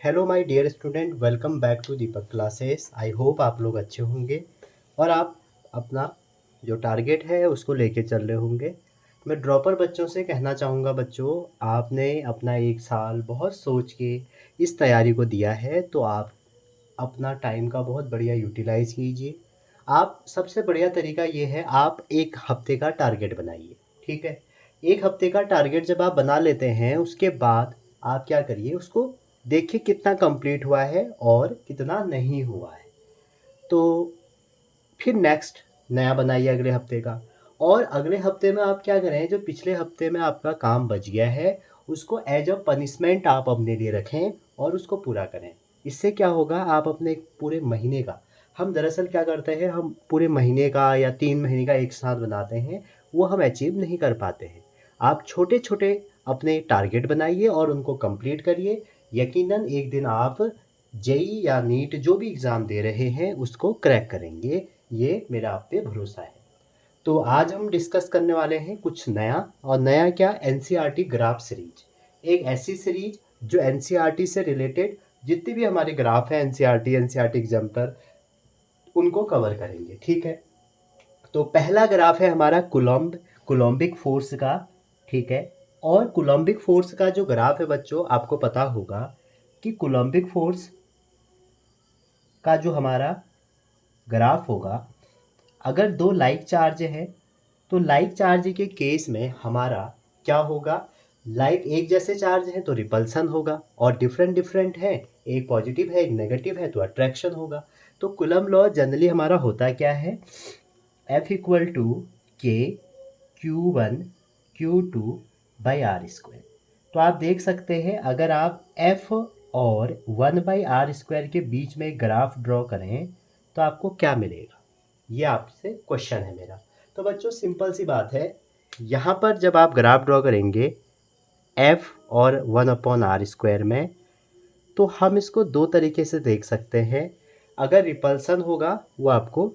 Hello my dear student, welcome back to Deepak classes. I hope आप लोग अच्छे होंगे और आप अपना जो टारगेट है उसको लेके चल रहे होंगे। मैं ड्रॉपर बच्चों से कहना चाहूँगा, बच्चों आपने अपना एक साल बहुत सोच के इस तैयारी को दिया है, तो आप अपना टाइम का बहुत बढ़िया यूटिलाइज़ कीजिए। आप सबसे बढ़िया तरीका ये है, आप एक हफ्ते का टारगेट बनाइए। ठीक है, एक हफ्ते का टारगेट जब आप बना लेते हैं उसके बाद आप क्या करिए, उसको देखिए कितना कंप्लीट हुआ है और कितना नहीं हुआ है। तो फिर नेक्स्ट नया बनाइए अगले हफ्ते का। और अगले हफ्ते में आप क्या करें, जो पिछले हफ्ते में आपका काम बच गया है उसको एज अ पनिशमेंट आप अपने लिए रखें और उसको पूरा करें। इससे क्या होगा, आप अपने पूरे महीने का, हम दरअसल क्या करते हैं, हम पूरे महीने का या 3 महीने का एक साथ बनाते हैं, वो हम अचीव नहीं कर पाते हैं। आप छोटे छोटे अपने टारगेट बनाइए और उनको कंप्लीट करिए। यकीनन एक दिन आप जेई या नीट जो भी एग्ज़ाम दे रहे हैं उसको क्रैक करेंगे, ये मेरा आप पे भरोसा है। तो आज हम डिस्कस करने वाले हैं कुछ नया, और नया क्या, एनसीईआरटी ग्राफ सीरीज। एक ऐसी सीरीज जो एनसीईआरटी से रिलेटेड जितने भी हमारे ग्राफ हैं, एनसीईआरटी एग्जाम्पल, उनको कवर करेंगे। ठीक है, तो पहला ग्राफ है हमारा कुलोम्बिक फोर्स का। ठीक है, और कुलोम्बिक फोर्स का जो ग्राफ है बच्चों, आपको पता होगा कि कुलोम्बिक फोर्स का जो हमारा ग्राफ होगा, अगर दो लाइक चार्ज है तो लाइक चार्ज के केस में हमारा क्या होगा, लाइक एक जैसे चार्ज है तो रिपल्सन होगा, और डिफरेंट डिफरेंट है, एक पॉजिटिव है एक नेगेटिव है तो अट्रैक्शन होगा। तो कूलम्ब लॉ जनरली हमारा होता क्या है, F इक्वल टू के Q1 Q2/r²। तो आप देख सकते हैं, अगर आप F और 1/r² के बीच में ग्राफ ड्रॉ करें तो आपको क्या मिलेगा, ये आपसे क्वेश्चन है मेरा। तो बच्चों सिंपल सी बात है, यहाँ पर जब आप ग्राफ ड्रॉ करेंगे F और 1/r² में, तो हम इसको दो तरीके से देख सकते हैं। अगर रिपल्सन होगा वो आपको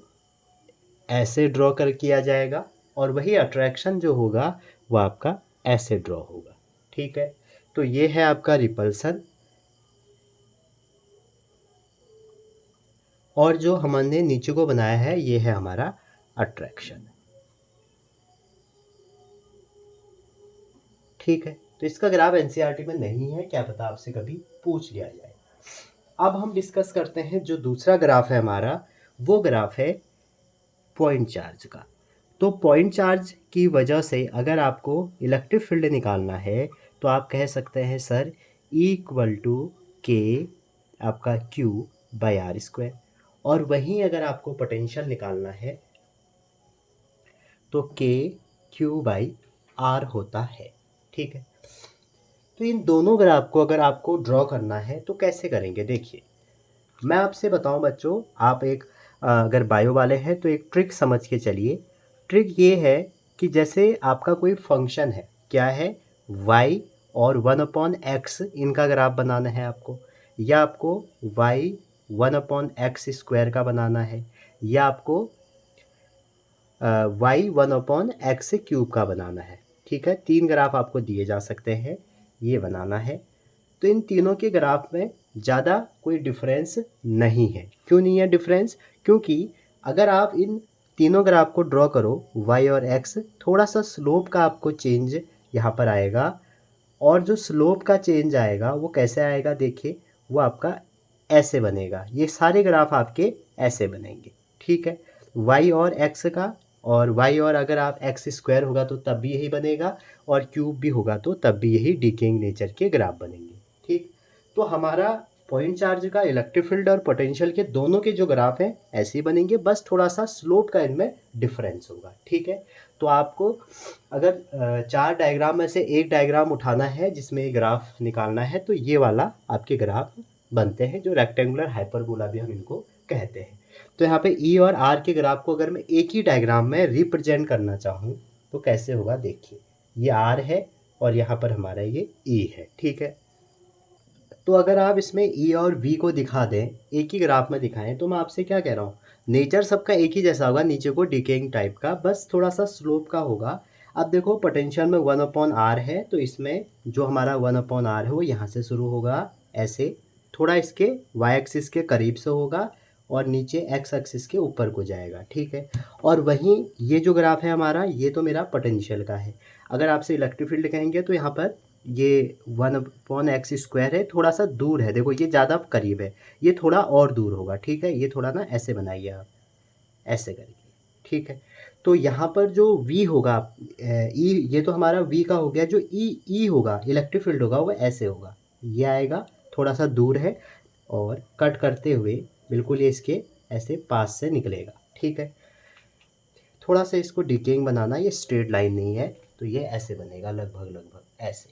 ऐसे ड्रॉ कर किया जाएगा, और वही अट्रैक्शन जो होगा वो आपका ऐसे ड्रॉ होगा। ठीक है, तो ये है आपका रिपल्सन, और जो हमने नीचे को बनाया है ये है हमारा अट्रैक्शन। ठीक है, तो इसका ग्राफ एनसीईआरटी में नहीं है, क्या पता आपसे कभी पूछ लिया जाए। अब हम डिस्कस करते हैं जो दूसरा ग्राफ है हमारा, वो ग्राफ है पॉइंट चार्ज का। तो पॉइंट चार्ज की वजह से अगर आपको इलेक्ट्रिक फील्ड निकालना है तो आप कह सकते हैं सर E इक्वल टू के आपका Q/r²। और वहीं अगर आपको पोटेंशियल निकालना है तो के Q/r होता है। ठीक है, तो इन दोनों ग्राफ को अगर आपको ड्रॉ करना है तो कैसे करेंगे, देखिए मैं आपसे बताऊं बच्चों, आप एक अगर बायो वाले हैं तो एक ट्रिक समझ के चलिए। ट्रिक ये है कि जैसे आपका कोई फंक्शन है, क्या है, y और 1/x, इनका ग्राफ बनाना है आपको, या आपको y 1/x² का बनाना है, या आपको y 1/x³ का बनाना है। ठीक है, तीन ग्राफ आपको दिए जा सकते हैं, ये बनाना है। तो इन तीनों के ग्राफ में ज़्यादा कोई डिफरेंस नहीं है। क्यों नहीं है डिफरेंस, क्योंकि अगर आप इन तीनों ग्राफ को ड्रॉ करो y और x, थोड़ा सा स्लोप का आपको चेंज यहाँ पर आएगा, और जो स्लोप का चेंज आएगा वो कैसे आएगा, देखिए वो आपका ऐसे बनेगा, ये सारे ग्राफ आपके ऐसे बनेंगे। ठीक है, y और x का, और y और अगर आप x² होगा तो तब भी यही बनेगा, और क्यूब भी होगा तो तब भी यही डिकेइंग नेचर के ग्राफ बनेंगे। ठीक, तो हमारा पॉइंट चार्ज का इलेक्ट्रिक फील्ड और पोटेंशियल के दोनों के जो ग्राफ हैं ऐसे ही बनेंगे, बस थोड़ा सा स्लोप का इनमें डिफरेंस होगा। ठीक है, तो आपको अगर चार डायग्राम में से एक डायग्राम उठाना है जिसमें ग्राफ निकालना है तो ये वाला आपके ग्राफ बनते हैं, जो रेक्टेंगुलर हाइपरबोला भी हम इनको कहते हैं। तो यहाँ पे ई और आर के ग्राफ को अगर मैं एक ही डायग्राम में रिप्रेजेंट करना चाहूँ तो कैसे होगा, देखिए ये आर है और यहाँ पर हमारा ये ई है। ठीक है, तो अगर आप इसमें ई और वी को दिखा दें, एक ही ग्राफ में दिखाएं, तो मैं आपसे क्या कह रहा हूँ, नेचर सबका एक ही जैसा होगा, नीचे को डिकेइंग टाइप का, बस थोड़ा सा स्लोप का होगा। अब देखो पोटेंशियल में 1/r है, तो इसमें जो हमारा 1/r है वो यहाँ से शुरू होगा ऐसे, थोड़ा इसके वाई एक्सिस के करीब से होगा और नीचे एक्स एक्सिस के ऊपर को जाएगा, ठीक है। और वहीं ये जो ग्राफ है हमारा, ये तो मेरा पोटेंशियल का है। अगर आपसे इलेक्ट्रिक फील्ड कहेंगे तो यहाँ पर ये 1/x² है, थोड़ा सा दूर है, देखो ये ज़्यादा करीब है, ये थोड़ा और दूर होगा, ठीक है। ये थोड़ा ना ऐसे बनाइए आप, ऐसे करके, ठीक है। तो यहाँ पर जो v होगा ई, ये तो हमारा v का हो गया, जो ई होगा इलेक्ट्रिक फील्ड होगा वो ऐसे होगा, ये आएगा, थोड़ा सा दूर है और कट करते हुए बिल्कुल ये इसके ऐसे पास से निकलेगा, ठीक है। थोड़ा सा इसको डिकेइंग बनाना, ये स्ट्रेट लाइन नहीं है, तो ये ऐसे बनेगा लगभग लगभग ऐसे,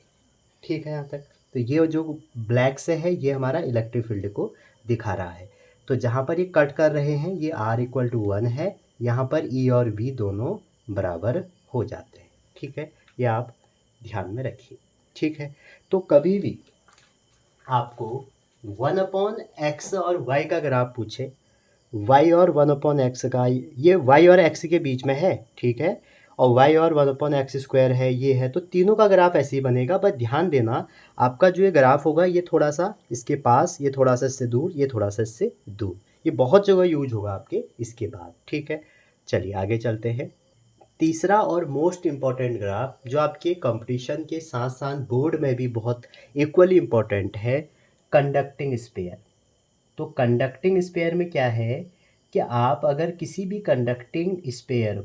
ठीक है यहाँ तक। तो ये जो ब्लैक से है ये हमारा इलेक्ट्रिक फील्ड को दिखा रहा है। तो जहाँ पर ये कट कर रहे हैं ये r=1 है, यहाँ पर e और v दोनों बराबर हो जाते हैं, ठीक है। ये आप ध्यान में रखिए, ठीक है। तो कभी भी आपको 1/x और y का ग्राफ पूछे, y और 1/x का, ये y और x के बीच में है, ठीक है, और y और 1/x² है, ये है, तो तीनों का ग्राफ ऐसे ही बनेगा। बस ध्यान देना आपका जो ये ग्राफ होगा ये थोड़ा सा इसके पास, ये थोड़ा सा इससे दूर, ये थोड़ा सा इससे दूर, ये बहुत जगह यूज होगा आपके इसके बाद, ठीक है। चलिए आगे चलते हैं। तीसरा और मोस्ट इम्पॉर्टेंट ग्राफ जो आपके कंपटीशन के साथ साथ बोर्ड में भी बहुत इक्वली इम्पॉर्टेंट है, कंडक्टिंग स्पेयर। तो कंडक्टिंग स्पेयर में क्या है कि आप अगर किसी भी कंडक्टिंग स्पेयर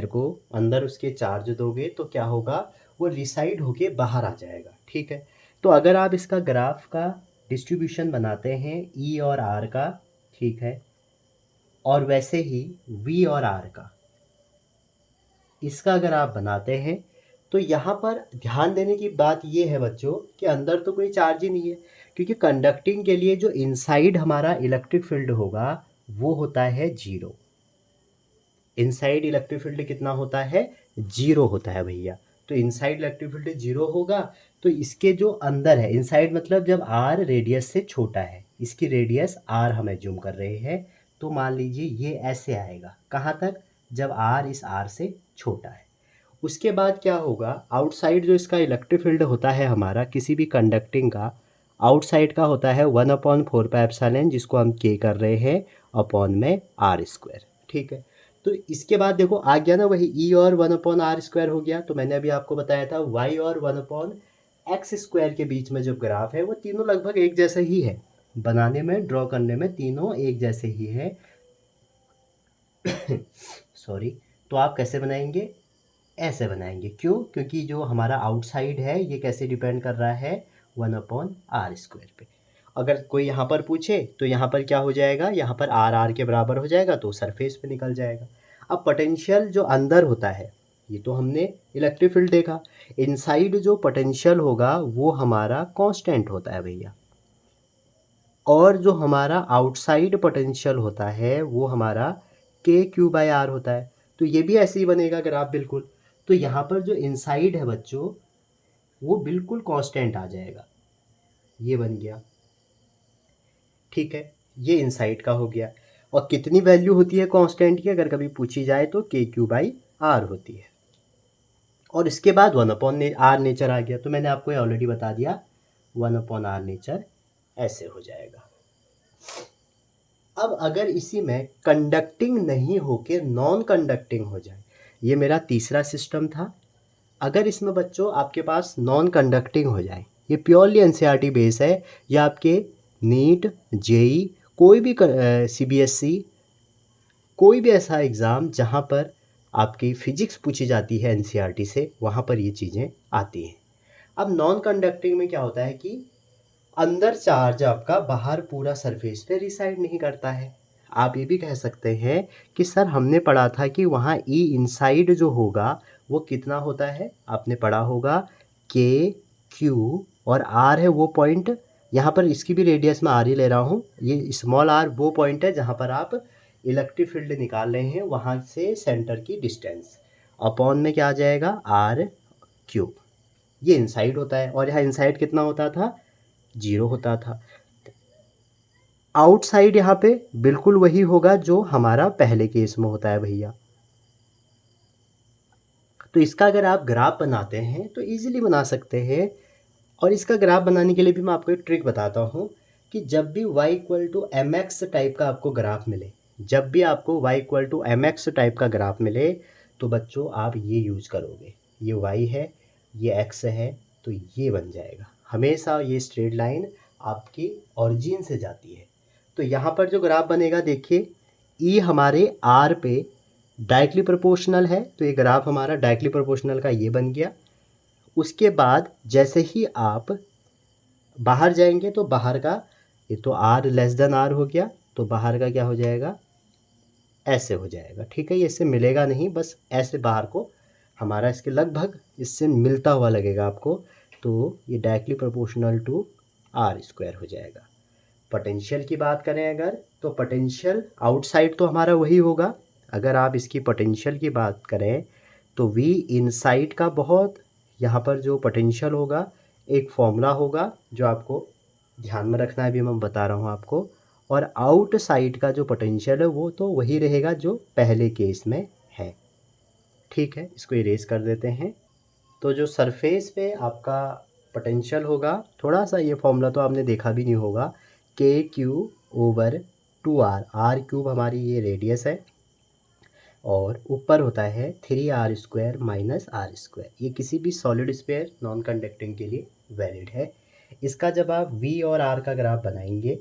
को अंदर उसके चार्ज दोगे तो क्या होगा, वो रिसाइड होके बाहर आ जाएगा, ठीक है। तो अगर आप इसका ग्राफ का डिस्ट्रीब्यूशन बनाते हैं ई और आर का, ठीक है, और वैसे ही वी और आर का, इसका अगर आप बनाते हैं तो यहाँ पर ध्यान देने की बात ये है बच्चों कि अंदर तो कोई चार्ज ही नहीं है, क्योंकि कंडक्टिंग के लिए जो इनसाइड हमारा इलेक्ट्रिक फील्ड होगा वो होता है 0। इनसाइड इलेक्ट्रिक फील्ड कितना होता है, 0 होता है भैया। तो इनसाइड इलेक्ट्रिक फील्ड 0 होगा, तो इसके जो अंदर है, इनसाइड मतलब जब r रेडियस से छोटा है, इसकी रेडियस r हम एज्यूम कर रहे हैं, तो मान लीजिए ये ऐसे आएगा, कहाँ तक, जब r इस r से छोटा है। उसके बाद क्या होगा, आउटसाइड जो इसका इलेक्ट्रिक फील्ड होता है हमारा किसी भी कंडक्टिंग का, आउटसाइड का होता है 1/4πε, जिसको हम k कर रहे हैं अपॉन में r², ठीक है। तो इसके बाद देखो आ गया ना वही e और 1/r² हो गया। तो मैंने अभी आपको बताया था y और 1/x² के बीच में जो ग्राफ है वो तीनों लगभग एक जैसे ही है, बनाने में ड्रॉ करने में तीनों एक जैसे ही है। सॉरी। तो आप कैसे बनाएंगे, ऐसे बनाएंगे, क्यों, क्योंकि जो हमारा आउटसाइड है ये कैसे डिपेंड कर रहा है, 1/r² पे। अगर कोई यहाँ पर पूछे तो यहाँ पर क्या हो जाएगा, यहाँ पर r के बराबर हो जाएगा, तो सरफेस पे निकल जाएगा। अब पोटेंशियल जो अंदर होता है, ये तो हमने इलेक्ट्रिक फील्ड देखा, इनसाइड जो पोटेंशियल होगा वो हमारा कांस्टेंट होता है भैया, और जो हमारा आउटसाइड पोटेंशियल होता है वो हमारा KQ/R होता है। तो ये भी ऐसे ही बनेगा ग्राफ बिल्कुल। तो यहाँ पर जो इनसाइड है बच्चों वो बिल्कुल कांस्टेंट आ जाएगा, ये बन गया, ठीक है। ये इनसाइड का हो गया। और कितनी वैल्यू होती है कांस्टेंट की अगर कभी पूछी जाए तो KQ/R होती है। और इसके बाद 1/r नेचर आ गया, तो मैंने आपको ऑलरेडी बता दिया 1/r नेचर ऐसे हो जाएगा। अब अगर इसी में कंडक्टिंग नहीं होके नॉन कंडक्टिंग हो जाए, ये मेरा तीसरा सिस्टम था। अगर इसमें बच्चों आपके पास नॉन कंडक्टिंग हो जाए, ये प्योरली एनसीईआरटी बेस है, या आपके नीट, जेई, कोई भी CBSE, कोई भी ऐसा एग्ज़ाम जहाँ पर आपकी फ़िज़िक्स पूछी जाती है एनसीईआरटी से, वहाँ पर ये चीज़ें आती हैं। अब नॉन कंडक्टिंग में क्या होता है कि अंदर चार्ज आपका बाहर पूरा सरफेस पे रिसाइड नहीं करता है। आप ये भी कह सकते हैं कि सर हमने पढ़ा था कि वहाँ ई इनसाइड जो होगा वो कितना होता है, आपने पढ़ा होगा KQ और R है वो पॉइंट, यहाँ पर इसकी भी रेडियस मैं R ही ले रहा हूँ, ये स्मॉल r वो पॉइंट है जहाँ पर आप इलेक्ट्रिक फील्ड निकाल रहे हैं, वहाँ से सेंटर की डिस्टेंस, अपॉन में क्या आ जाएगा R3, ये इनसाइड होता है। और यहाँ इनसाइड कितना होता था, 0 होता था। आउटसाइड यहाँ पे बिल्कुल वही होगा जो हमारा पहले केस में होता है भैया। तो इसका अगर आप ग्राफ बनाते हैं तो ईज़िली बना सकते हैं। और इसका ग्राफ बनाने के लिए भी मैं आपको एक ट्रिक बताता हूँ कि जब भी y equal to M X type का आपको ग्राफ मिले, जब भी आपको y equal to M X type का ग्राफ मिले, तो बच्चों आप ये यूज़ करोगे। ये y है, ये x है, तो ये बन जाएगा। हमेशा ये स्ट्रेट लाइन आपकी ऑरिजिन से जाती है। तो यहाँ पर जो ग्राफ बनेगा देखिए, ई हमारे आर पे डायरेक्टली प्रोपोर्शनल है, तो ये ग्राफ हमारा डायरेक्टली प्रोपोर्शनल का ये बन गया। उसके बाद जैसे ही आप बाहर जाएंगे तो बाहर का, ये तो आर लेस देन आर हो गया, तो बाहर का क्या हो जाएगा, ऐसे हो जाएगा। ठीक है, ये इससे मिलेगा नहीं, बस ऐसे बाहर को हमारा इसके लगभग इससे मिलता हुआ लगेगा आपको। तो ये directly proportional to R square हो जाएगा। पोटेंशियल की बात करें अगर, तो पोटेंशियल आउटसाइड तो हमारा वही होगा। अगर आप इसकी पोटेंशियल की बात करें तो वी इनसाइड का बहुत, यहाँ पर जो पोटेंशियल होगा एक फॉर्मूला होगा जो आपको ध्यान में रखना है, अभी मैं बता रहा हूँ आपको। और आउटसाइड का जो पोटेंशियल है वो तो वही रहेगा जो पहले केस में है। ठीक है, इसको इरेज कर देते हैं। तो जो सरफेस पे आपका पोटेंशियल होगा, थोड़ा सा ये फॉर्मूला तो आपने देखा भी नहीं होगा, के Q over 2r, are cube हमारी ये रेडियस है, और ऊपर होता है 3r² माइनस आर स्क्वायर। ये किसी भी सॉलिड स्फीयर नॉन कंडक्टिंग के लिए वैलिड है। इसका जब आप v और r का ग्राफ बनाएंगे,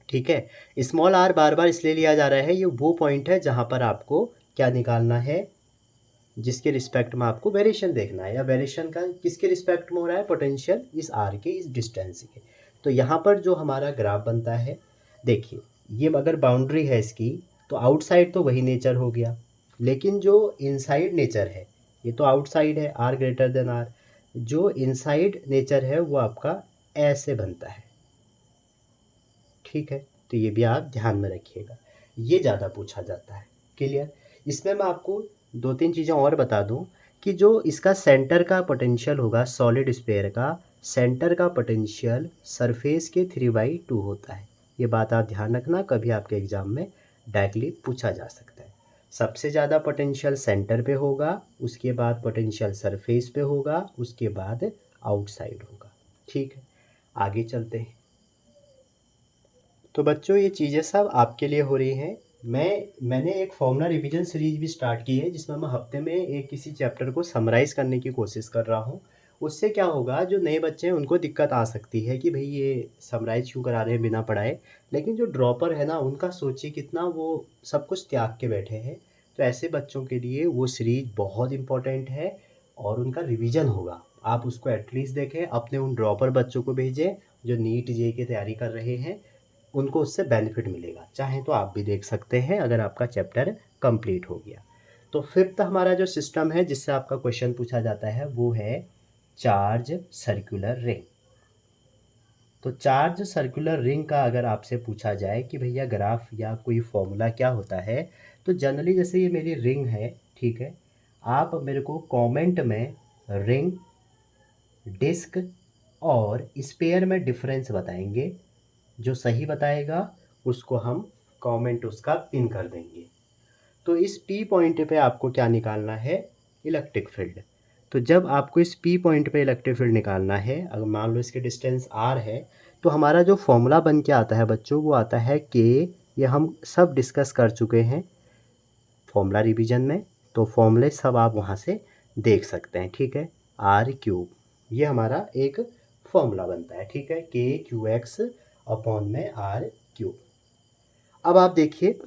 ठीक है, स्मॉल r बार बार इसलिए लिया जा रहा है, ये वो पॉइंट है जहाँ पर आपको क्या निकालना है, जिसके रिस्पेक्ट में आपको वेरिएशन देखना है, या वेरिएशन का किसके रिस्पेक्ट में हो रहा है, पोटेंशियल इस आर के, इस डिस्टेंस के। तो यहाँ पर जो हमारा ग्राफ बनता है, देखिए ये अगर बाउंड्री है इसकी, तो आउटसाइड तो वही नेचर हो गया, लेकिन जो इनसाइड नेचर है, ये तो आउटसाइड है आर ग्रेटर देन आर, जो इनसाइड नेचर है वो आपका ऐसे बनता है। ठीक है, तो ये भी आप ध्यान में रखिएगा, ये ज़्यादा पूछा जाता है। क्लियर। इसमें मैं आपको दो तीन चीज़ें और बता दूं कि जो इसका सेंटर का पोटेंशियल होगा सॉलिड स्फीयर का, सेंटर का पोटेंशियल सरफेस के 3/2 होता है। ये बात आप ध्यान रखना, कभी आपके एग्ज़ाम में डायरेक्टली पूछा जा सकता है। सबसे ज़्यादा पोटेंशियल सेंटर पे होगा, उसके बाद पोटेंशियल सरफेस पे होगा, उसके बाद आउटसाइड होगा। ठीक है, आगे चलते हैं। तो बच्चों ये चीज़ें सब आपके लिए हो रही हैं। मैंने एक फॉर्मूला रिवीजन सीरीज भी स्टार्ट की है, जिसमें मैं हफ्ते में एक किसी चैप्टर को समराइज़ करने की कोशिश कर रहा हूँ। उससे क्या होगा, जो नए बच्चे हैं उनको दिक्कत आ सकती है कि भाई ये समराइज़ क्यों करा रहे हैं बिना पढ़ाए, लेकिन जो ड्रॉपर है ना, उनका सोचिए कितना वो सब कुछ त्याग के बैठे हैं। तो ऐसे बच्चों के लिए वो सीरीज बहुत इंपॉर्टेंट है, और उनका रिविज़न होगा। आप उसको एटलीस्ट देखें, अपने उन ड्रॉपर बच्चों को भेजें जो नीट जे की तैयारी कर रहे हैं, उनको उससे बेनिफिट मिलेगा। चाहे तो आप भी देख सकते हैं अगर आपका चैप्टर कंप्लीट हो गया। तो फिफ्थ हमारा जो सिस्टम है जिससे आपका क्वेश्चन पूछा जाता है वो है चार्ज सर्कुलर रिंग। तो चार्ज सर्कुलर रिंग का अगर आपसे पूछा जाए कि भैया ग्राफ या कोई फॉर्मूला क्या होता है, तो जनरली जैसे ये मेरी रिंग है, ठीक है, आप मेरे को कमेंट में रिंग, डिस्क और स्पेयर में डिफरेंस बताएंगे। जो सही बताएगा उसको हम कमेंट उसका पिन कर देंगे। तो इस पी पॉइंट पे आपको क्या निकालना है, इलेक्ट्रिक फील्ड। तो जब आपको इस पी पॉइंट पे इलेक्ट्रिक फील्ड निकालना है, अगर मान लो इसके डिस्टेंस आर है, तो हमारा जो फॉर्मूला बन के आता है बच्चों वो आता है के, ये हम सब डिस्कस कर चुके हैं फॉर्मूला रिवीजन में, तो फॉर्मूले सब आप वहाँ से देख सकते हैं। ठीक है, आर क्यूब ये हमारा एक फॉर्मूला बनता है। ठीक है, के क्यू एक्स अपॉन में आर क्यूब। अब आप देखिए,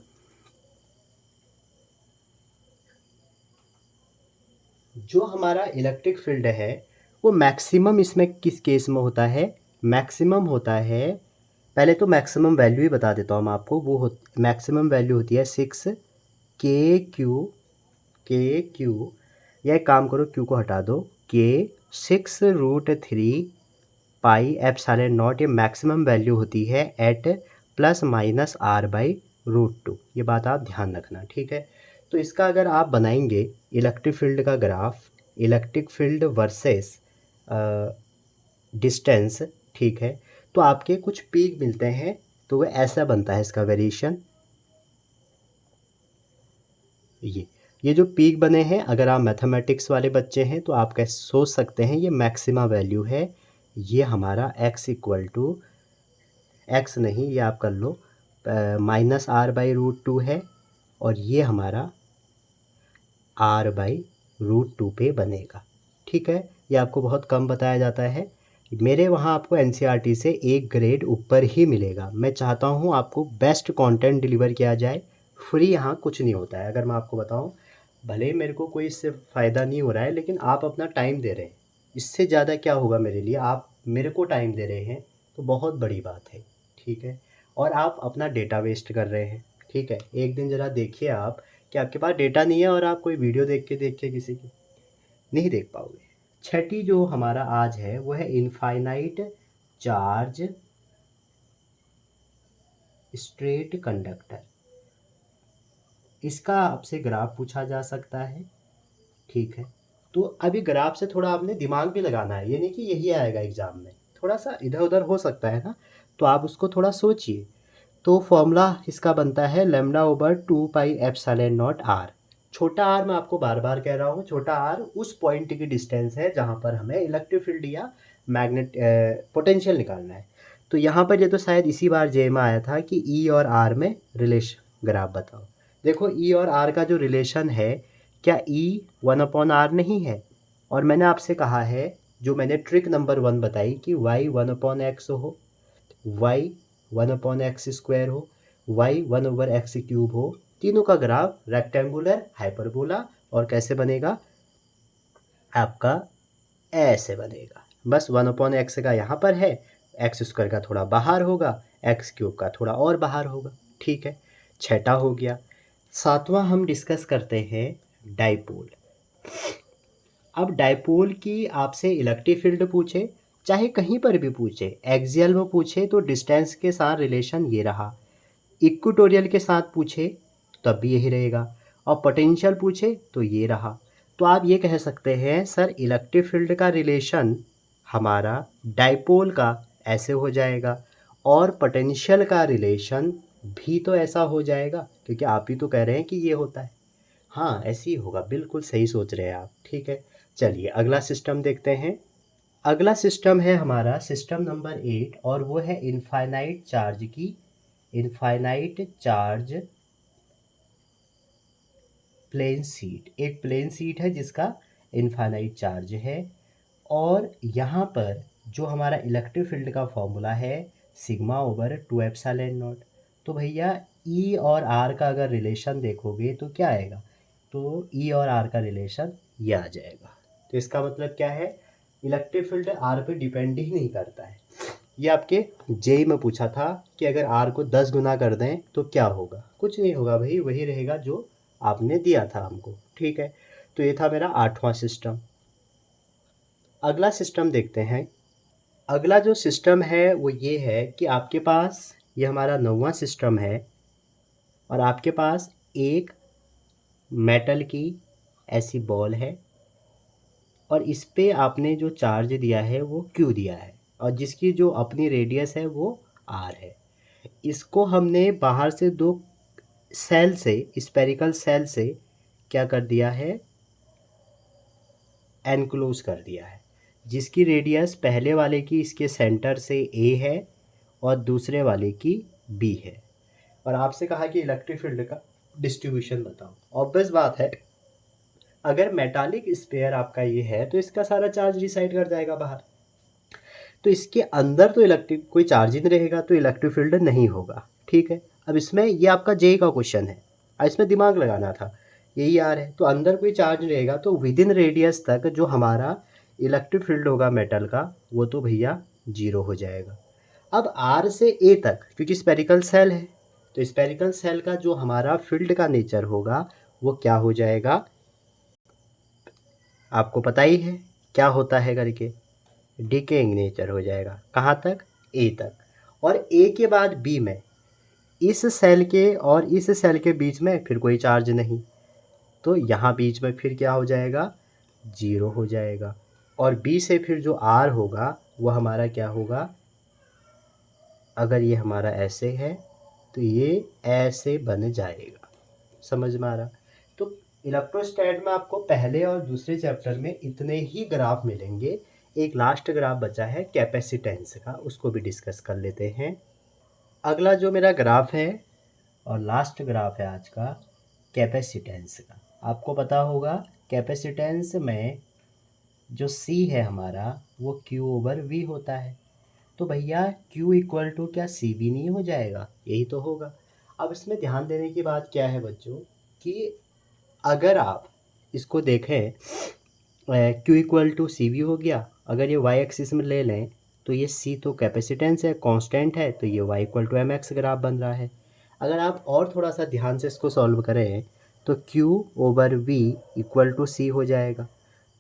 जो हमारा इलेक्ट्रिक फील्ड है वो मैक्सिमम इसमें किस केस में होता है, मैक्सिमम होता है, पहले तो मैक्सिमम वैल्यू ही बता देता हूँ मैं आपको, वो मैक्सिमम वैल्यू होती है 6 के क्यू, या एक काम करो क्यू को हटा दो, के 6√3 पाई एप्सिलॉन नॉट, ये मैक्सिमम वैल्यू होती है एट +-r/√2। ये बात आप ध्यान रखना। ठीक है, तो इसका अगर आप बनाएंगे इलेक्ट्रिक फील्ड का graph, electric field versus distance, ठीक है, तो आपके कुछ पीक मिलते हैं। तो वह ऐसा बनता है इसका वेरिएशन, ये ये जो पीक बने हैं, अगर आप मैथमेटिक्स वाले बच्चे हैं तो आप कैसे सोच सकते हैं, ये मैक्सिमा वैल्यू है। ये हमारा x इक्वल टू एक्स नहीं, ये आप कर लो -r/√2 है, और ये हमारा r/√2 पे बनेगा। ठीक है, ये आपको बहुत कम बताया जाता है। मेरे वहाँ आपको एनसीईआरटी से एक ग्रेड ऊपर ही मिलेगा। मैं चाहता हूँ आपको बेस्ट कंटेंट डिलीवर किया जाए। फ्री यहाँ कुछ नहीं होता है। अगर मैं आपको बताऊँ, भले ही मेरे को कोई इससे फ़ायदा नहीं हो रहा है, लेकिन आप अपना टाइम दे रहे हैं, इससे ज़्यादा क्या होगा मेरे लिए। आप मेरे को टाइम दे रहे हैं तो बहुत बड़ी बात है। ठीक है, और आप अपना डेटा वेस्ट कर रहे हैं। ठीक है, एक दिन ज़रा देखिए आप कि आपके पास डेटा नहीं है और आप कोई वीडियो देख के किसी की नहीं देख पाओगे। छठी जो हमारा आज है वो है इनफाइनाइट चार्ज स्ट्रेट कंडक्टर। इसका आपसे ग्राफ पूछा जा सकता है। ठीक है, तो अभी ग्राफ से थोड़ा आपने दिमाग भी लगाना है, ये नहीं कि यही आएगा एग्जाम में, थोड़ा सा इधर उधर हो सकता है ना, तो आप उसको थोड़ा सोचिए। तो फॉर्मूला इसका बनता है λ/2πε0r। छोटा आर मैं आपको बार बार कह रहा हूँ, छोटा आर उस पॉइंट की डिस्टेंस है जहाँ पर हमें इलेक्ट्रिक फील्ड या मैग्नेट पोटेंशियल निकालना है। तो यहाँ पर ये तो शायद इसी बार जे में आया था कि ई और आर में रिलेशन ग्राफ बताओ। देखो ई और आर का जो रिलेशन है, क्या ई 1/r नहीं है? और मैंने आपसे कहा है, जो मैंने ट्रिक नंबर 1 बताई कि y 1/x हो, y 1/x² हो, y 1/x³ हो, तीनों का ग्राफ रेक्टेंगुलर हाइपरबोला और कैसे बनेगा आपका, ऐसे बनेगा। बस 1/x का यहाँ पर है, x² का थोड़ा बाहर होगा, x³ का थोड़ा और बाहर होगा। ठीक है, छठा हो गया। सातवां हम डिस्कस करते हैं डाइपोल। अब डाइपोल की आपसे इलेक्ट्रिक फील्ड पूछे, चाहे कहीं पर भी पूछे, एक्सियल में पूछे तो डिस्टेंस के साथ रिलेशन ये रहा, इक्वेटोरियल के साथ पूछे तब भी यही रहेगा, और पोटेंशियल पूछे तो ये रहा। तो आप ये कह सकते हैं सर इलेक्ट्रिक फील्ड का रिलेशन हमारा डाइपोल का ऐसे हो जाएगा, और पोटेंशियल का रिलेशन भी तो ऐसा हो जाएगा, क्योंकि आप ही तो कह रहे हैं कि ये होता है। हाँ, ऐसे ही होगा, बिल्कुल सही सोच रहे हैं आप। ठीक है, चलिए अगला सिस्टम देखते हैं। अगला सिस्टम है हमारा सिस्टम नंबर 8, और वो है इनफाइनाइट चार्ज की, इनफाइनाइट चार्ज प्लेन सीट। एक प्लेन सीट है जिसका इनफाइनाइट चार्ज है, और यहाँ पर जो हमारा इलेक्ट्रिक फील्ड का फॉर्मूला है σ/2ε0। तो भैया ई और आर का अगर रिलेशन देखोगे तो क्या आएगा, तो ई और आर का रिलेशन ये आ जाएगा। तो इसका मतलब क्या है, इलेक्ट्रिक फील्ड आर पे डिपेंड ही नहीं करता है। ये आपके जेई में पूछा था कि अगर आर को 10 गुना कर दें तो क्या होगा। कुछ नहीं होगा भाई, वही रहेगा जो आपने दिया था हमको। ठीक है, तो ये था मेरा 8वां सिस्टम। अगला सिस्टम देखते हैं। अगला जो सिस्टम है वो ये है कि आपके पास, ये हमारा 9वां सिस्टम है, और आपके पास एक मेटल की ऐसी बॉल है, और इस पे आपने जो चार्ज दिया है वो क्यू दिया है, और जिसकी जो अपनी रेडियस है वो आर है। इसको हमने बाहर से दो सेल से, स्पेरिकल सेल से क्या कर दिया है, एनक्लोज कर दिया है, जिसकी रेडियस पहले वाले की इसके सेंटर से ए है और दूसरे वाले की बी है। और आपसे कहा कि इलेक्ट्रिक फील्ड का डिस्ट्रीब्यूशन बताओ। ऑब्वियस बात है, अगर मेटालिक स्फीयर आपका ये है तो इसका सारा चार्ज रिसाइड कर जाएगा बाहर, तो इसके अंदर तो इलेक्ट्रिक कोई चार्ज ही नहीं रहेगा, तो इलेक्ट्रिक फील्ड नहीं होगा। ठीक है, अब इसमें ये आपका जे का क्वेश्चन है, अब इसमें दिमाग लगाना था। यही आर है तो अंदर कोई चार्ज नहीं रहेगा, तो विद इन रेडियस तक जो हमारा इलेक्ट्रिक फील्ड होगा मेटल का वो तो भैया 0 हो जाएगा। अब आर से ए तक, क्योंकि स्पेरिकल सेल है, तो स्पेरिकल सेल का जो हमारा फील्ड का नेचर होगा वो क्या हो जाएगा, आपको पता ही है क्या होता है करके, डिकेइंग नेचर हो जाएगा। कहाँ तक, ए तक। और ए के बाद बी में, इस सेल के और इस सेल के बीच में फिर कोई चार्ज नहीं, तो यहाँ बीच में फिर क्या हो जाएगा, 0 हो जाएगा। और बी से फिर जो आर होगा वो हमारा क्या होगा, अगर ये हमारा ऐसे है तो ये ऐसे बन जाएगा। समझ में आ रहा, तो इलेक्ट्रोस्टैट में आपको पहले और दूसरे चैप्टर में इतने ही ग्राफ मिलेंगे। एक लास्ट ग्राफ बचा है कैपेसिटेंस का, उसको भी डिस्कस कर लेते हैं। अगला जो मेरा ग्राफ है और लास्ट ग्राफ है आज का, कैपेसिटेंस का। आपको पता होगा कैपेसिटेंस में जो C है हमारा वो Q/V होता है। तो भैया Q इक्वल टू क्या C भी नहीं हो जाएगा? यही तो होगा। अब इसमें ध्यान देने की बात क्या है बच्चों, कि अगर आप इसको देखें Q equal to C V हो गया, अगर ये y एक्सिस में ले लें तो ये C तो कैपेसिटेंस है, कांस्टेंट है, तो ये y equal to M X graph बन रहा है। अगर आप और थोड़ा सा ध्यान से इसको सॉल्व करें तो Q/V इक्वल टू C हो जाएगा।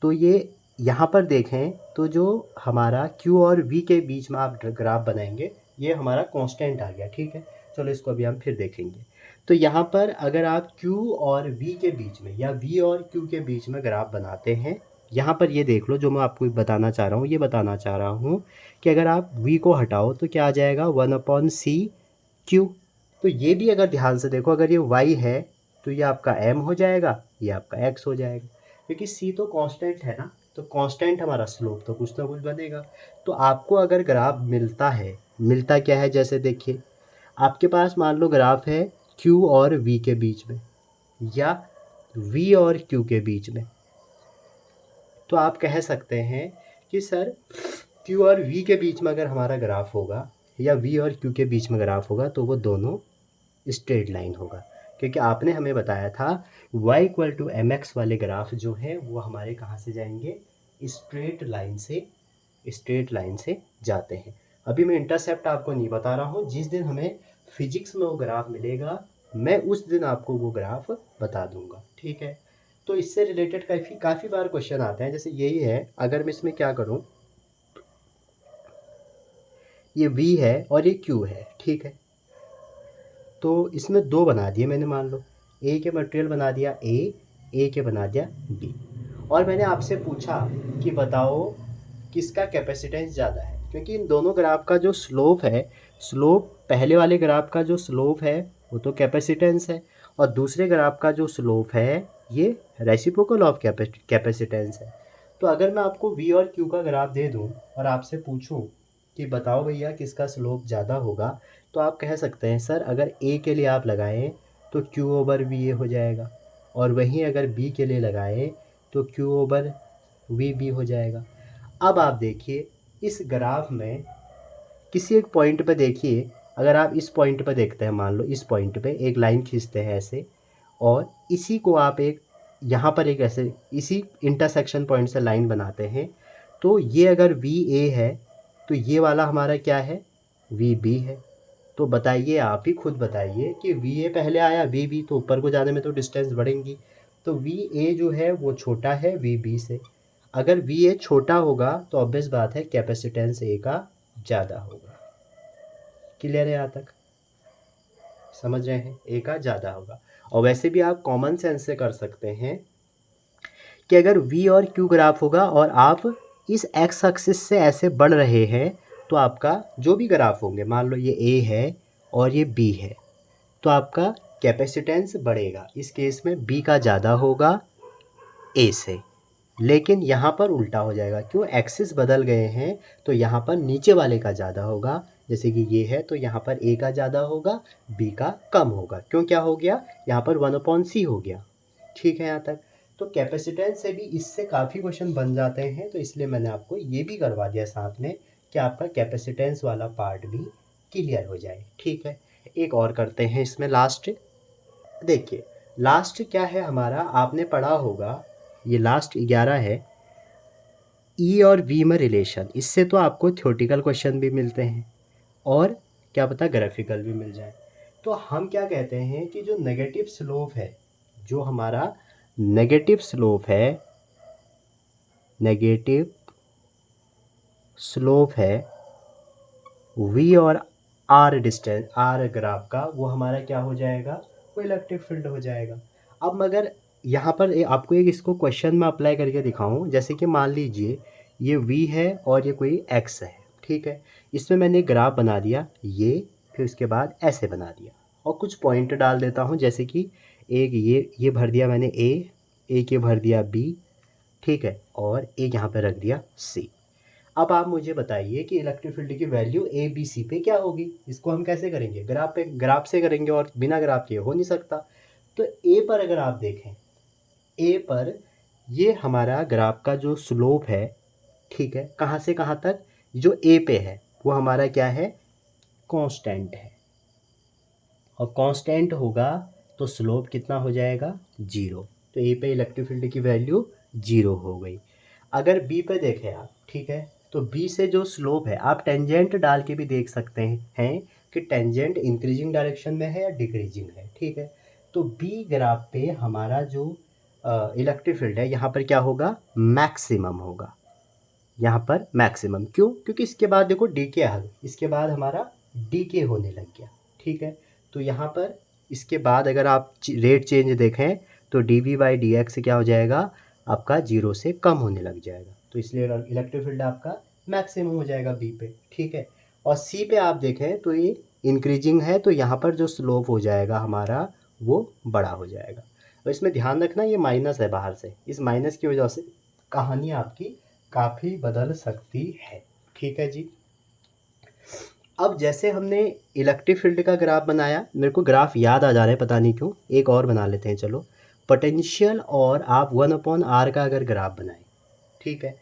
तो ये यहाँ पर देखें तो जो हमारा Q और V के बीच में आप ग्राफ बनाएंगे, ये हमारा कांस्टेंट आ गया, ठीक है। चलो इसको अभी हम फिर देखेंगे। तो यहाँ पर अगर आप Q और V के बीच में या V और Q के बीच में ग्राफ बनाते हैं, यहाँ पर ये देख लो जो मैं आपको बताना चाह रहा हूँ, ये बताना चाह रहा हूँ कि अगर आप V को हटाओ तो क्या आ जाएगा 1/C/Q। तो ये भी अगर ध्यान से देखो, अगर ये y है तो ये आपका m हो जाएगा, ये आपका x हो जाएगा, क्योंकि c तो कांस्टेंट है ना, तो कांस्टेंट हमारा स्लोप तो कुछ ना कुछ बनेगा। तो आपको अगर ग्राफ मिलता है, मिलता क्या है, जैसे देखिए आपके पास मान लो ग्राफ है q और v के बीच में या v और q के बीच में, तो आप कह सकते हैं कि सर q और v के बीच में अगर हमारा ग्राफ होगा या v और q के बीच में ग्राफ होगा तो वो दोनों स्ट्रेट लाइन होगा, क्योंकि आपने हमें बताया था y equal to M X वाले ग्राफ जो है वो हमारे कहाँ से जाएंगे, स्ट्रेट लाइन से जाते हैं। अभी मैं इंटरसेप्ट आपको नहीं बता रहा हूँ, जिस दिन हमें फिजिक्स में वो ग्राफ मिलेगा मैं उस दिन आपको वो ग्राफ बता दूंगा, ठीक है। तो इससे रिलेटेड काफ़ी बार क्वेश्चन आते हैं, जैसे यही है, अगर मैं इसमें क्या करूँ, ये v है और ये q है, ठीक है। तो इसमें दो बना दिए मैंने, मान लो ए के मटेरियल बना दिया ए के बना दिया बी, और मैंने आपसे पूछा कि बताओ किसका कैपेसिटेंस ज़्यादा है, क्योंकि इन दोनों ग्राफ का जो स्लोप है, स्लोप पहले वाले ग्राफ का जो स्लोप है वो तो कैपेसिटेंस है, और दूसरे ग्राफ का जो स्लोप है ये रेसिप्रोकल ऑफ कैपेसिटेंस है। तो अगर मैं आपको वी और क्यू का ग्राफ दे दूं और आपसे पूछूं कि बताओ भैया किसका स्लोप ज़्यादा होगा, तो आप कह सकते हैं सर अगर ए के लिए आप लगाएं तो Q/V ए हो जाएगा, और वहीं अगर बी के लिए लगाएं तो Q/V बी हो जाएगा। अब आप देखिए इस ग्राफ में किसी एक पॉइंट पे देखिए, अगर आप इस पॉइंट पे देखते हैं, मान लो इस पॉइंट पे एक लाइन खींचते हैं ऐसे, और इसी को आप एक यहाँ पर एक ऐसे इसी इंटरसेक्शन पॉइंट से लाइन बनाते हैं, तो ये अगर VA है तो ये वाला हमारा क्या है, VB है। तो बताइए, आप ही खुद बताइए कि VA पहले आया, VB तो ऊपर को जाने में तो डिस्टेंस बढ़ेंगी, तो VA जो है वो छोटा है VB से। अगर VA छोटा होगा तो ऑब्वियस बात है कैपेसिटेंस A का ज़्यादा होगा। क्लियर है यहाँ तक? समझ रहे हैं, A का ज़्यादा होगा। और वैसे भी आप कॉमन सेंस से कर सकते हैं कि अगर V और Q ग्राफ होगा और आप इस एक्स एक्सिस से ऐसे बढ़ रहे हैं, तो आपका जो भी ग्राफ होंगे, मान लो ये A है और ये B है, तो आपका कैपेसिटेंस बढ़ेगा। इस केस में B का ज़्यादा होगा A से, लेकिन यहाँ पर उल्टा हो जाएगा, क्यों, एक्सिस बदल गए हैं, तो यहाँ पर नीचे वाले का ज़्यादा होगा। जैसे कि ये है तो यहाँ पर A का ज़्यादा होगा, B का कम होगा। क्यों, क्या हो गया, यहाँ पर 1/C हो गया। ठीक है यहाँ तक? तो कैपेसिटेंस से भी इससे काफ़ी क्वेश्चन बन जाते हैं, तो इसलिए मैंने आपको ये भी करवा दिया साथ में कि आपका कैपेसिटेंस वाला पार्ट भी क्लियर हो जाए। ठीक है, एक और करते हैं इसमें लास्ट। देखिए लास्ट क्या है हमारा, आपने पढ़ा होगा, ये लास्ट 11 है, ई और वी में रिलेशन। इससे तो आपको थ्योरेटिकल क्वेश्चन भी मिलते हैं और क्या पता ग्राफिकल भी मिल जाए। तो हम क्या कहते हैं कि जो नेगेटिव स्लोप है, जो हमारा नेगेटिव स्लोप है, नेगेटिव स्लोप है वी और आर डिस्टेंस, आर ग्राफ का, वो हमारा क्या हो जाएगा, वो इलेक्ट्रिक फील्ड हो जाएगा। अब मगर यहाँ पर आपको एक इसको क्वेश्चन में अप्लाई करके दिखाऊं, जैसे कि मान लीजिए ये v है और ये कोई x है, ठीक है। इसमें मैंने ग्राफ बना दिया ये, फिर उसके बाद ऐसे बना दिया और कुछ पॉइंट डाल देता हूँ, जैसे कि एक ये भर दिया मैंने ए, एक ये भर दिया बी, ठीक है, और एक यहाँ पे रख दिया सी। अब आप मुझे बताइए कि इलेक्ट्रिक फील्ड की वैल्यू ए बी सी पे क्या होगी। इसको हम कैसे करेंगे, ग्राफ से करेंगे, और बिना ग्राफ के हो नहीं सकता। तो ए पर अगर आप देखें, ए पर ये हमारा ग्राफ का जो स्लोप है, ठीक है, कहाँ से कहाँ तक, जो ए पे है वो हमारा क्या है, कांस्टेंट है, और कांस्टेंट होगा तो स्लोप कितना हो जाएगा, जीरो। तो ए पे इलेक्ट्रिक फील्ड की वैल्यू जीरो हो गई। अगर बी पे देखें आप, ठीक है, तो बी से जो स्लोप है, आप टेंजेंट डाल के भी देख सकते हैं कि टेंजेंट इंक्रीजिंग डायरेक्शन में है या डिक्रीजिंग है, ठीक है। तो बी ग्राफ पे हमारा जो इलेक्ट्रिक फील्ड है यहाँ पर क्या होगा, मैक्सिमम होगा। यहाँ पर मैक्सिमम क्यों, क्योंकि इसके बाद देखो डी के हल, इसके बाद हमारा डी के होने लग गया, ठीक है। तो यहाँ पर इसके बाद अगर आप रेट चेंज देखें तो D V by D X क्या हो जाएगा, आपका जीरो से कम होने लग जाएगा। तो इसलिए इलेक्ट्रिक फील्ड आपका मैक्सिमम हो जाएगा बी पे, ठीक है। और सी पे आप देखें तो ये इंक्रीजिंग है, तो यहाँ पर जो स्लोप हो जाएगा हमारा वो बड़ा हो जाएगा। और इसमें ध्यान रखना ये माइनस है बाहर से, इस माइनस की वजह से कहानी आपकी काफ़ी बदल सकती है, ठीक है जी। अब जैसे हमने इलेक्ट्रिक फील्ड का ग्राफ बनाया, मेरे को ग्राफ याद आ जा रहा है पता नहीं क्यों, एक और बना लेते हैं चलो। पोटेंशियल और आप 1/r का अगर ग्राफ बनाएं, ठीक है,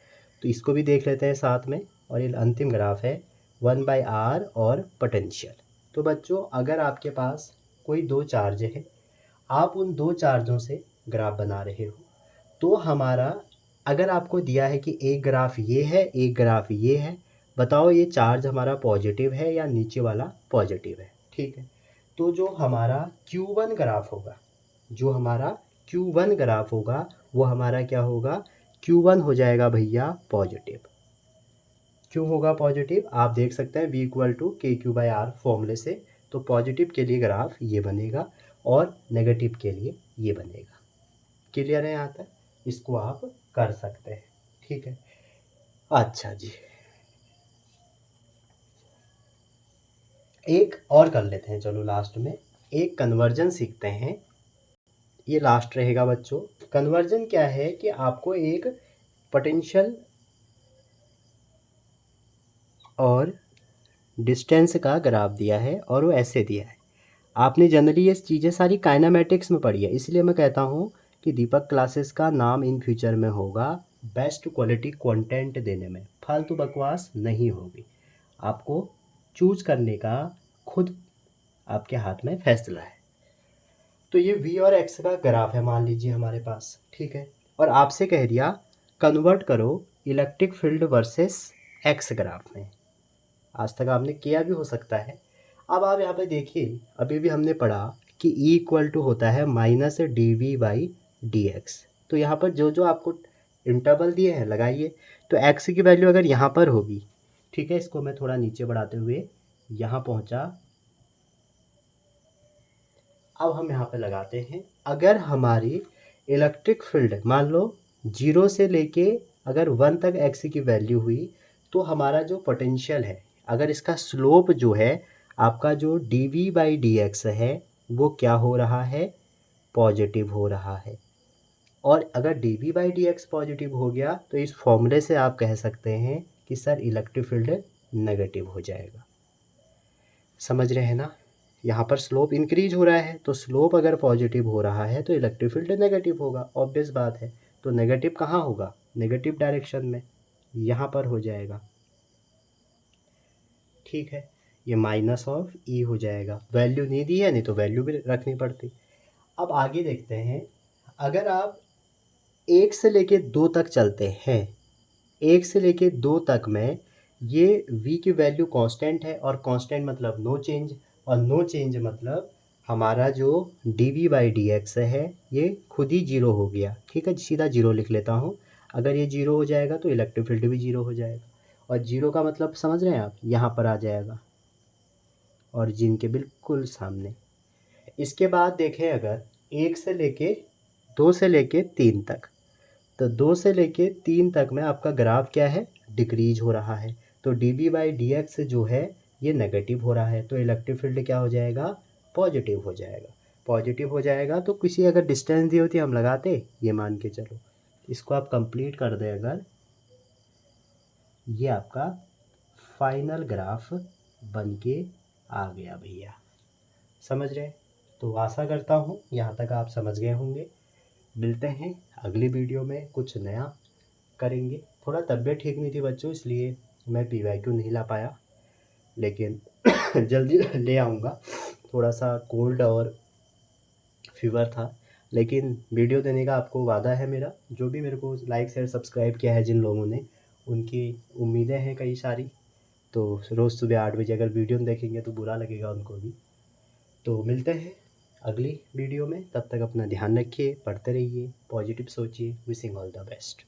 तो इसको भी देख लेते हैं साथ में। और ये अंतिम ग्राफ है 1/r और पोटेंशियल। तो बच्चों अगर आपके पास कोई दो चार्ज है, आप उन दो चार्जों से ग्राफ बना रहे हो, तो हमारा अगर आपको दिया है कि एक ग्राफ ये है, एक ग्राफ ये है, बताओ ये चार्ज हमारा पॉजिटिव है या नीचे वाला पॉजिटिव है, ठीक है। तो जो हमारा Q1 ग्राफ होगा, जो हमारा Q1 ग्राफ होगा वो हमारा क्या होगा, Q1 हो जाएगा भैया पॉजिटिव। क्यों होगा पॉजिटिव, आप देख सकते हैं V=KQ/R फॉर्मूले से। तो पॉजिटिव के लिए ग्राफ ये बनेगा और नेगेटिव के लिए ये बनेगा। क्लियर है यहाँ तक, इसको आप कर सकते हैं, ठीक है। अच्छा जी, एक और कर लेते हैं चलो लास्ट में, एक कन्वर्जन सीखते हैं। ये लास्ट रहेगा बच्चों। कन्वर्जन क्या है कि आपको एक पोटेंशियल और डिस्टेंस का ग्राफ दिया है और वो ऐसे दिया है। आपने जनरली ये चीज़ें सारी काइनेमेटिक्स में पढ़ी है, इसलिए मैं कहता हूँ कि दीपक क्लासेस का नाम इन फ्यूचर में होगा बेस्ट क्वालिटी कंटेंट देने में, फालतू बकवास नहीं होगी। आपको चूज करने का खुद आपके हाथ में फैसला है। तो ये v और x का ग्राफ है मान लीजिए हमारे पास, ठीक है, और आपसे कह दिया कन्वर्ट करो electric field versus x graph में। आज तक आपने किया भी हो सकता है। अब आप यहाँ पे देखिए, अभी भी हमने पढ़ा कि E होता है -dv/dx। तो यहाँ पर जो जो आपको इंटरवल दिए हैं लगाइए। तो x की वैल्यू अगर यहाँ पर होगी, ठीक है, इसको मैं थोड़ा नीचे बढ़ाते हुए यहाँ पहुँचा। अब हम यहाँ पे लगाते हैं, अगर हमारी इलेक्ट्रिक फील्ड मान लो 0 से लेके अगर 1 तक x की वैल्यू हुई, तो हमारा जो पोटेंशियल है, अगर इसका स्लोप जो है आपका जो dv/dx है वो क्या हो रहा है, पॉजिटिव हो रहा है। और अगर dv/dx पॉजिटिव हो गया तो इस फॉर्मूले से आप कह सकते हैं कि सर इलेक्ट्रिक फील्ड नेगेटिव हो जाएगा। समझ रहे हैं ना, यहाँ पर स्लोप इंक्रीज हो रहा है, तो स्लोप अगर पॉजिटिव हो रहा है तो इलेक्ट्रिक फील्ड नेगेटिव होगा, ऑब्वियस बात है। तो नेगेटिव कहाँ होगा, नेगेटिव डायरेक्शन में, यहाँ पर हो जाएगा, ठीक है। ये -E हो जाएगा, वैल्यू नहीं दी है, नहीं तो वैल्यू भी रखनी पड़ती। अब आगे देखते हैं, अगर आप 1 से लेके 2 तक चलते हैं, 1 से लेके 2 तक में ये v की वैल्यू कांस्टेंट है, और कांस्टेंट मतलब नो चेंज, और नो चेंज मतलब हमारा जो dv/dx है ये खुद ही जीरो हो गया, ठीक है, सीधा जीरो लिख लेता हूँ। अगर ये जीरो हो जाएगा तो इलेक्ट्रिक फील्ड भी जीरो हो जाएगा, और जीरो का मतलब समझ रहे हैं आप, यहाँ पर आ जाएगा और जिनके बिल्कुल सामने। इसके बाद देखें, अगर 1 से लेके 2 से लेके 3 तक, तो 2 से लेके 3 तक में आपका ग्राफ क्या है, डिक्रीज हो रहा है। तो dv/dx जो है ये नेगेटिव हो रहा है, तो इलेक्ट्रिक फील्ड क्या हो जाएगा, पॉजिटिव हो जाएगा। पॉजिटिव हो जाएगा तो किसी अगर डिस्टेंस दी होती हम लगाते, ये मान के चलो। इसको आप कंप्लीट कर दें अगर, ये आपका फाइनल ग्राफ बन के आ गया भैया। समझ रहे? तो आशा करता हूँ यहाँ तक आप समझ गए होंगे। मिलते हैं अगली वीडियो में, कुछ नया करेंगे। थोड़ा तबीयत ठीक नहीं थी बच्चों, इसलिए मैं PYQ नहीं ला पाया, लेकिन जल्दी ले आऊँगा। थोड़ा सा कोल्ड और फीवर था, लेकिन वीडियो देने का आपको वादा है मेरा। जो भी मेरे को लाइक शेयर सब्सक्राइब किया है जिन लोगों ने, उनकी उम्मीदें हैं कई सारी। तो रोज़ सुबह 8 बजे अगर वीडियो देखेंगे तो बुरा लगेगा उनको भी। तो मिलते हैं अगली वीडियो में, तब तक अपना ध्यान रखिए, पढ़ते रहिए, पॉजिटिव सोचिए। Wishing all the best.